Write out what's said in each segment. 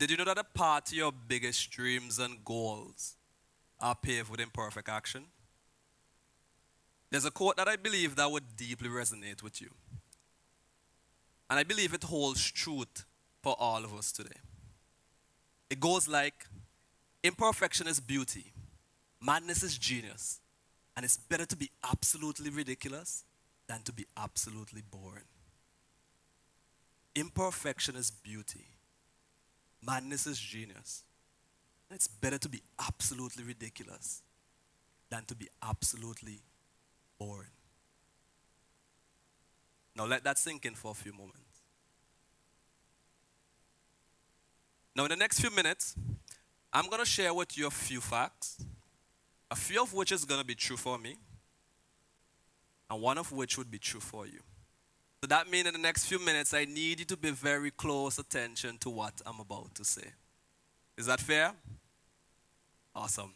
Did you know that a part of your biggest dreams and goals are paved with imperfect action? There's a quote that I believe that would deeply resonate with you. And I believe it holds truth for all of us today. It goes like, imperfection is beauty, madness is genius, and it's better to be absolutely ridiculous than to be absolutely boring. Imperfection is beauty, madness is genius, and it's better to be absolutely ridiculous than to be absolutely boring. Now let that sink in for a few moments. Now in the next few minutes, I'm going to share with you a few facts, a few of which is going to be true for me, and one of which would be true for you. So that means in the next few minutes, I need you to pay very close attention to what I'm about to say. Is that fair? Awesome.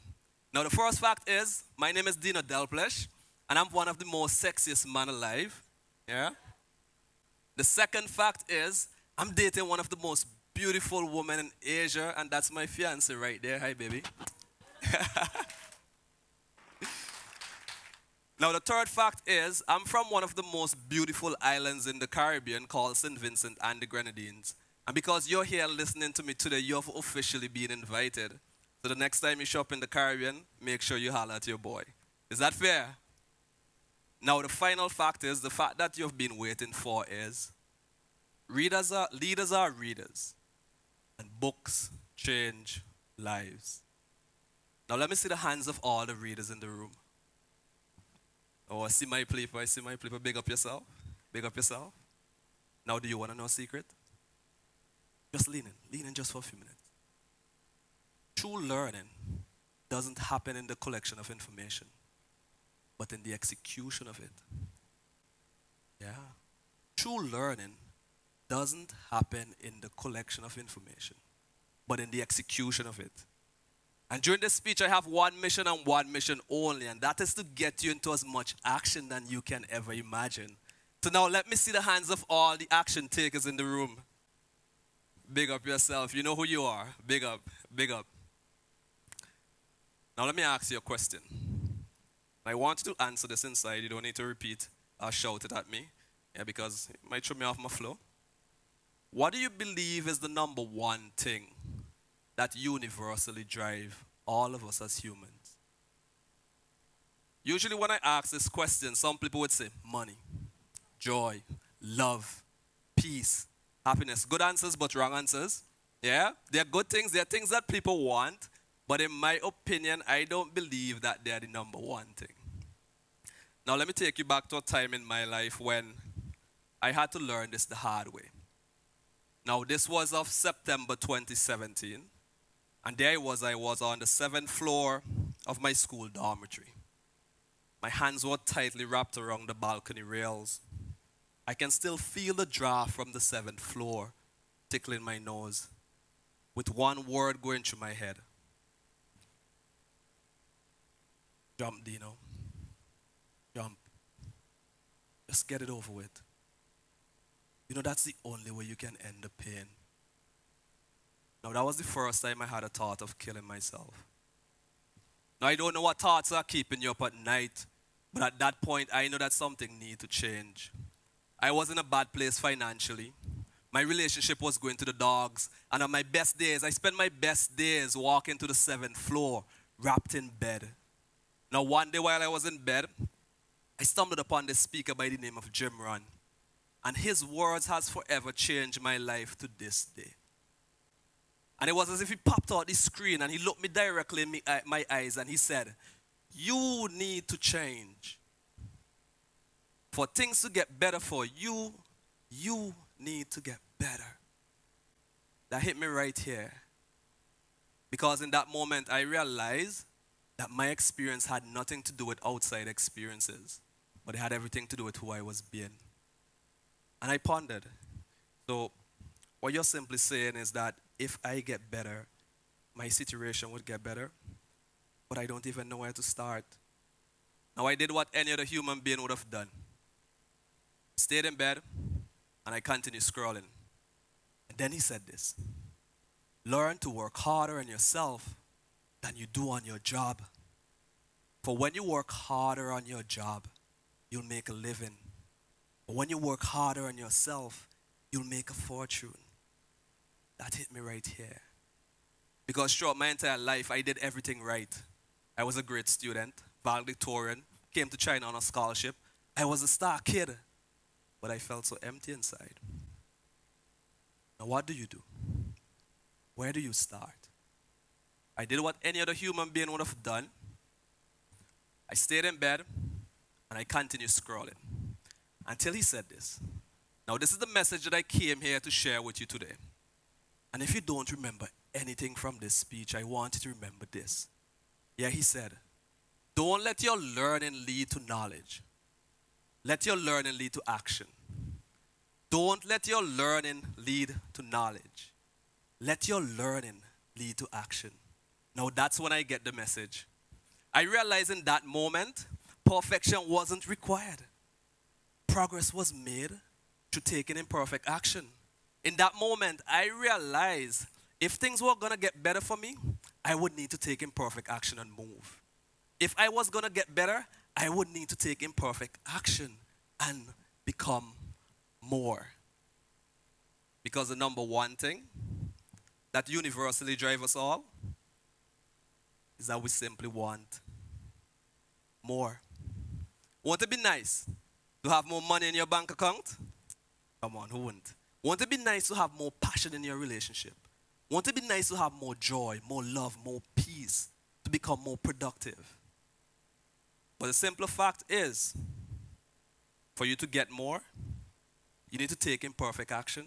Now the first fact is, my name is Deano Delpleash, and I'm one of the most sexiest men alive. Yeah? The second fact is, I'm dating one of the most beautiful women in Asia, and that's my fiancée right there. Hi, baby. Now, the third fact is, I'm from one of the most beautiful islands in the Caribbean called St. Vincent and the Grenadines. And because you're here listening to me today, you've officially been invited. So the next time you show up in the Caribbean, make sure you holler at your boy. Is that fair? Now, the final fact is, the fact that you've been waiting for is, leaders are readers, and books change lives. Now, let me see the hands of all the readers in the room. Oh, I see my pleeper. Big up yourself. Big up yourself. Now, do you want to know a secret? Just lean in just for a few minutes. True learning doesn't happen in the collection of information, but in the execution of it. Yeah. True learning doesn't happen in the collection of information, but in the execution of it. And during this speech, I have one mission and one mission only, and that is to get you into as much action than you can ever imagine. So now let me see the hands of all the action takers in the room. Big up yourself. You know who you are. Big up, big up. Now let me ask you a question. I want you to answer this inside. You don't need to repeat or shout it at me, because it might throw me off my flow. What do you believe is the number one thing that universally drive all of us as humans? Usually when I ask this question, some people would say money, joy, love, peace, happiness. Good answers, but wrong answers. Yeah, they're good things. They're things that people want. But in my opinion, I don't believe that they're the number one thing. Now let me take you back to a time in my life when I had to learn this the hard way. Now this was of September 2017. And there I was on the 7th floor of my school dormitory. My hands were tightly wrapped around the balcony rails. I can still feel the draft from the 7th floor tickling my nose, with one word going through my head. Jump, Deano. Jump. Just get it over with. You know, that's the only way you can end the pain. Now, that was the first time I had a thought of killing myself. Now, I don't know what thoughts are keeping you up at night, but at that point, I know that something needed to change. I was in a bad place financially. My relationship was going to the dogs, and on my best days, I spent my best days walking to the 7th floor, wrapped in bed. Now, one day while I was in bed, I stumbled upon this speaker by the name of Jim Rohn, and his words has forever changed my life to this day. And it was as if he popped out the screen and he looked me directly in my eyes and he said, "You need to change. For things to get better for you, you need to get better." That hit me right here. Because in that moment, I realized that my experience had nothing to do with outside experiences, but it had everything to do with who I was being. And I pondered. So what you're simply saying is that if I get better, my situation would get better, but I don't even know where to start. Now, I did what any other human being would have done. Stayed in bed, and I continued scrolling. And then he said this. Learn to work harder on yourself than you do on your job. For when you work harder on your job, you'll make a living. But when you work harder on yourself, you'll make a fortune. That hit me right here. Because throughout my entire life, I did everything right. I was a great student, valedictorian, came to China on a scholarship. I was a star kid, but I felt so empty inside. Now what do you do? Where do you start? I did what any other human being would have done. I stayed in bed, and I continued scrolling. Until he said this. Now this is the message that I came here to share with you today. And if you don't remember anything from this speech, I want you to remember this. Yeah, he said, don't let your learning lead to knowledge. Let your learning lead to action. Don't let your learning lead to knowledge. Let your learning lead to action. Now that's when I get the message. I realized in that moment, perfection wasn't required. Progress was made through taking imperfect action. In that moment, I realized if things were going to get better for me, I would need to take imperfect action and move. If I was going to get better, I would need to take imperfect action and become more. Because the number one thing that universally drives us all is that we simply want more. Want to be nice? To have more money in your bank account? Come on, who wouldn't? Want to be nice to have more passion in your relationship? Want to be nice to have more joy, more love, more peace, to become more productive? But the simple fact is, for you to get more, you need to take imperfect action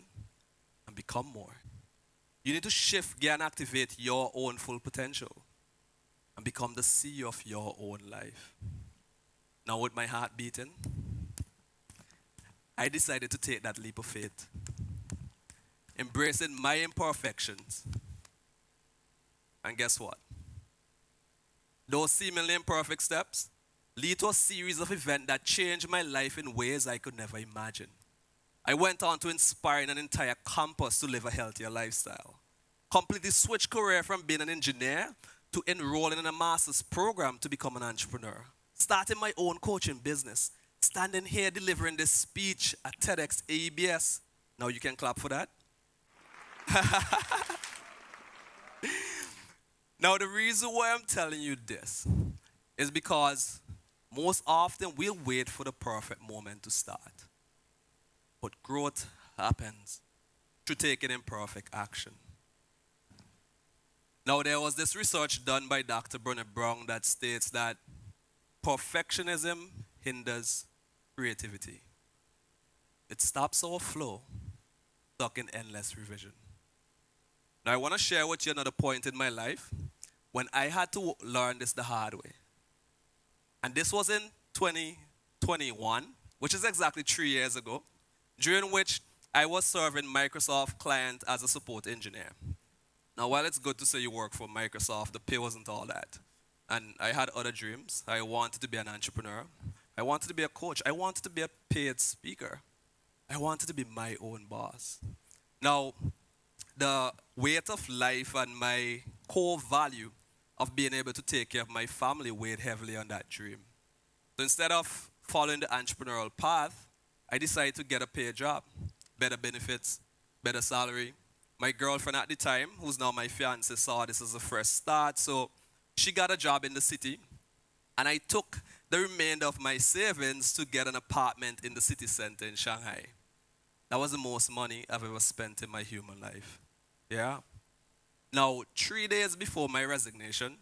and become more. You need to shift, gear, and activate your own full potential and become the CEO of your own life. Now with my heart beating, I decided to take that leap of faith, embracing my imperfections. And guess what? Those seemingly imperfect steps lead to a series of events that changed my life in ways I could never imagine. I went on to inspire an entire campus to live a healthier lifestyle. Completely switched career from being an engineer to enrolling in a master's program to become an entrepreneur. Starting my own coaching business. Standing here delivering this speech at TEDx AEBS. Now you can clap for that. Now the reason why I'm telling you this is because most often we'll wait for the perfect moment to start. But growth happens through taking imperfect action. Now there was this research done by Dr. Brené Brown that states that perfectionism hinders creativity. It stops our flow, stuck in endless revision. Now I want to share with you another point in my life when I had to learn this the hard way. And this was in 2021, which is exactly 3 years ago, during which I was serving Microsoft client as a support engineer. Now, while it's good to say you work for Microsoft, the pay wasn't all that. And I had other dreams. I wanted to be an entrepreneur. I wanted to be a coach. I wanted to be a paid speaker. I wanted to be my own boss. Now, the weight of life and my core value of being able to take care of my family weighed heavily on that dream. So instead of following the entrepreneurial path, I decided to get a paid job, better benefits, better salary. My girlfriend at the time, who's now my fiancée, saw this as a fresh start, so she got a job in the city, and I took the remainder of my savings to get an apartment in the city center in Shanghai. That was the most money I've ever spent in my human life. Yeah. Now, 3 days before my resignation,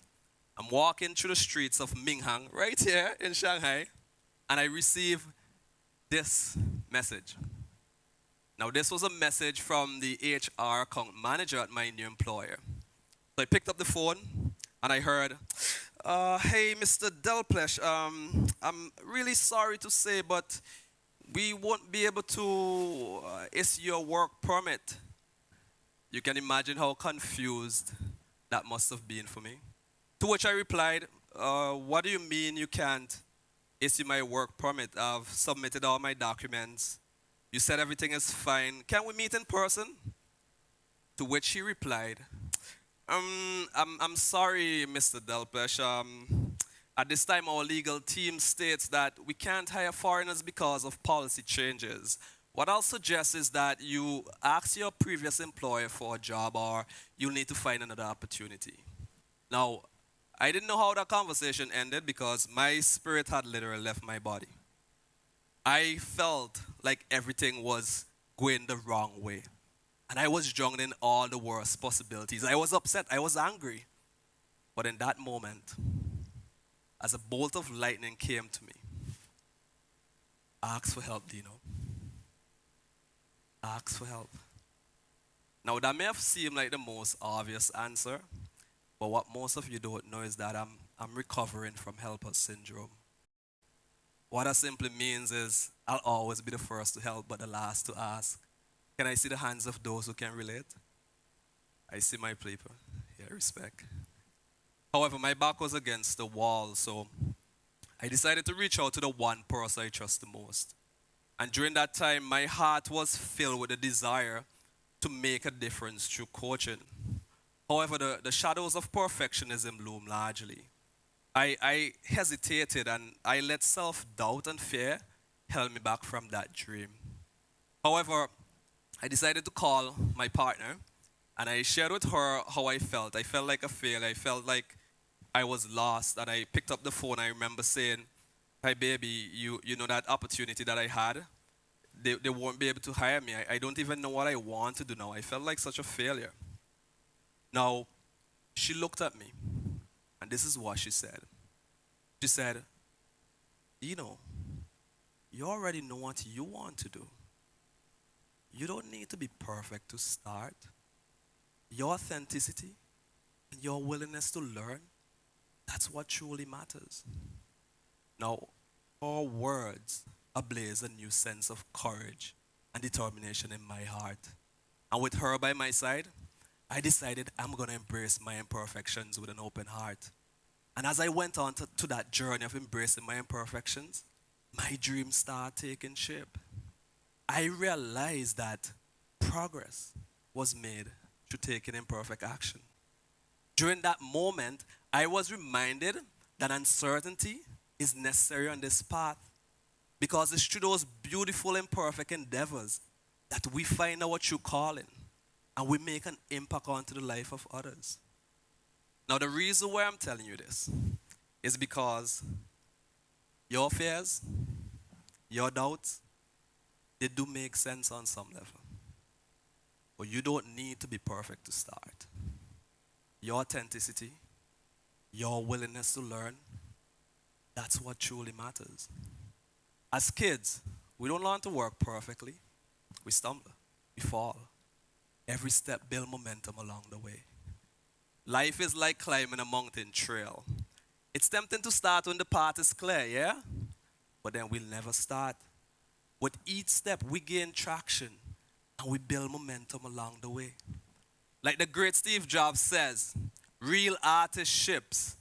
I'm walking through the streets of Minhang, right here in Shanghai, and I receive this message. Now, this was a message from the HR account manager at my new employer. So I picked up the phone, and I heard, hey, Mr. Delpleash, I'm really sorry to say, but we won't be able to issue your work permit. You can imagine how confused that must have been for me. To which I replied, what do you mean you can't issue my work permit? I've submitted all my documents. You said everything is fine. Can we meet in person? To which he replied, I'm sorry, Mr. Delpleash. At this time, our legal team states that we can't hire foreigners because of policy changes. What I'll suggest is that you ask your previous employer for a job or you'll need to find another opportunity. Now, I didn't know how that conversation ended because my spirit had literally left my body. I felt like everything was going the wrong way. And I was drowning in all the worst possibilities. I was upset. I was angry. But in that moment, as a bolt of lightning came to me, ask for help, Deano. Ask for help. Now, that may have seemed like the most obvious answer, but what most of you don't know is that I'm recovering from helper syndrome. What that simply means is I'll always be the first to help, but the last to ask. Can I see the hands of those who can relate? I see my people. Yeah, respect. However, my back was against the wall, so I decided to reach out to the one person I trust the most. And during that time, my heart was filled with a desire to make a difference through coaching. However, the shadows of perfectionism loom largely. I hesitated and I let self-doubt and fear held me back from that dream. However, I decided to call my partner and I shared with her how I felt. I felt like a failure. I felt like I was lost. And I picked up the phone. I remember saying, "Hi, baby, you know that opportunity that I had? They won't be able to hire me. I don't even know what I want to do now. I felt like such a failure." Now, she looked at me and this is what she said. She said, "You already know what you want to do. You don't need to be perfect to start. Your authenticity and your willingness to learn, that's what truly matters." Now, her words ablaze a new sense of courage and determination in my heart. And with her by my side, I decided I'm going to embrace my imperfections with an open heart. And as I went on to that journey of embracing my imperfections, my dreams started taking shape. I realized that progress was made through taking imperfect action. During that moment, I was reminded that uncertainty is necessary on this path because it's through those beautiful imperfect endeavors that we find our true calling and we make an impact onto the life of others. Now, the reason why I'm telling you this is because your fears, your doubts, they do make sense on some level. But you don't need to be perfect to start. Your authenticity, your willingness to learn, that's what truly matters. As kids, we don't learn to work perfectly. We stumble, we fall. Every step builds momentum along the way. Life is like climbing a mountain trail. It's tempting to start when the path is clear, yeah? But then we'll never start. With each step, we gain traction and we build momentum along the way. Like the great Steve Jobs says, real artist ships.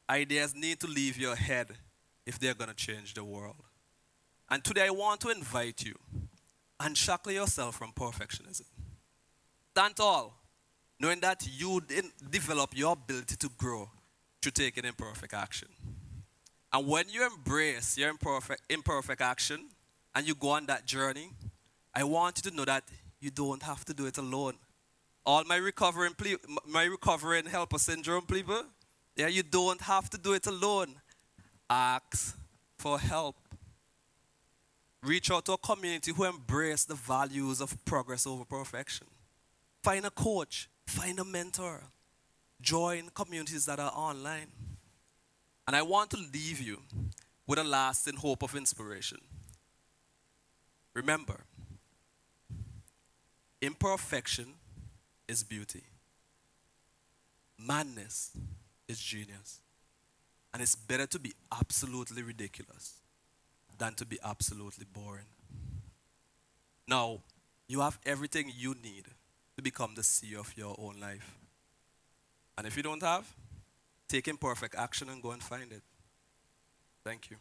Ideas need to leave your head if they're going to change the world. And today I want to invite you, unshackle yourself from perfectionism. Stand tall, knowing that you didn't develop your ability to grow through taking imperfect action. And when you embrace your imperfect action and you go on that journey, I want you to know that you don't have to do it alone. All my recovering helper syndrome people, yeah, you don't have to do it alone. Ask for help. Reach out to a community who embrace the values of progress over perfection. Find a coach, find a mentor. Join communities that are online. And I want to leave you with a lasting hope of inspiration. Remember, imperfection is beauty. Madness is genius. And it's better to be absolutely ridiculous than to be absolutely boring. Now, you have everything you need to become the CEO of your own life. And if you don't have, take imperfect action and go and find it. Thank you.